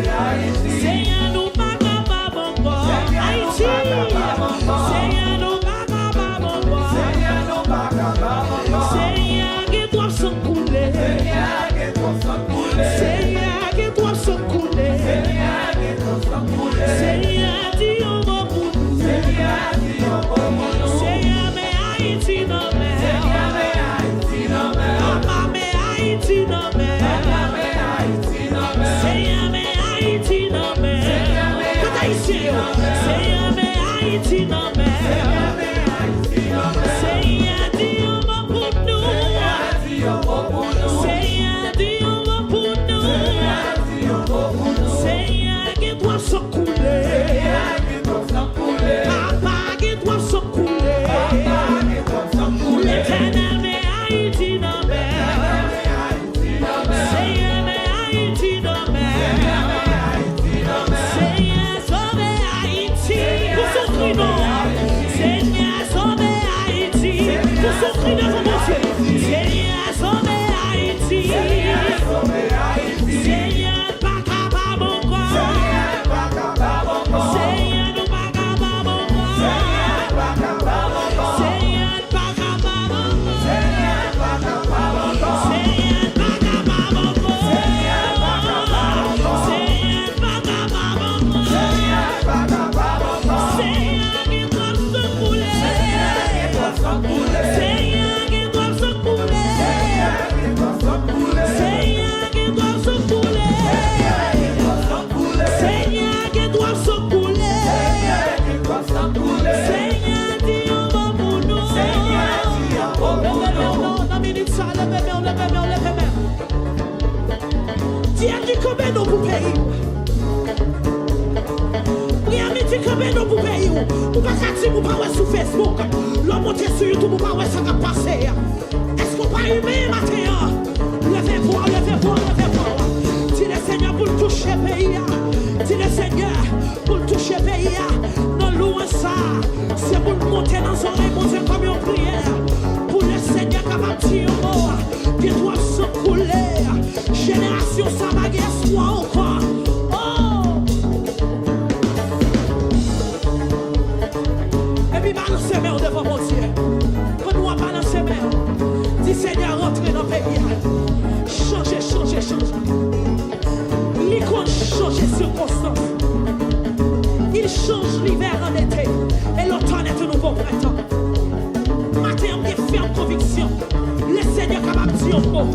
Seigneur, nous pas capables encore. Haïti. Seigneur, nous pas capables encore. Seigneur, que toi sans couler. Seigneur, que toi sans couler. Seigneur, dis au bon pour nous. Seigneur, mais Haïti non mais. Papa, mais Haïti non mais. Seigneur, mais Haïti non mais. Seigneur, mais Haïti non mais. Seigneur, dis au bon pour nous. Seigneur, dis au bon pour nous. Seigneur, que toi sans couler. Papa, que toi sans couler. L'éternel, mais Haïti non mais. Seigneur, mais Haïti non mais. Seigneur, sauve Haïti pour son cri non. Seigneur, sauve Haïti pour son cri de remonter. Seigneur, sauve Haïti. Seigneur, pas capable encore. Seigneur, nous pas capable encore. Seigneur, pas capable encore. Seigneur, pas capable encore. Seigneur, pas capable encore. Seigneur, pas capable encore. Seigneur, qui doit se couler. Seigneur, qui doit se couler. Seigneur, qui doit se couler. Seigneur, qui doit se couler. Seigneur, dis au bon pour nous. Dieu dit combien nous pour payer. Prière dit combien nous pour payer. Ou pas qu'à dire ou pas ouais sur Facebook. L'homme monte sur YouTube ou pas ouais ça va passer. Est-ce qu'on pas aimer matin? Levez-vous. Dis le Seigneur pour toucher le pays. Dis le Seigneur pour toucher le pays. Non loin ça. C'est pour monter dans son oreille, monter comme une prière. Pour le Seigneur capable de dire mot. Que toi se couler. Génération ça va espoir encore. Oh! Et puis balance mes mains devant mon Dieu. Quand nous balance mes mains, dis Seigneur rentrez dans le pays. Changez. L'icône change les circonstances. Il change l'hiver en été. Et l'automne est un nouveau printemps. Matin, on a ferme conviction. Le Seigneur capable de dire un mot.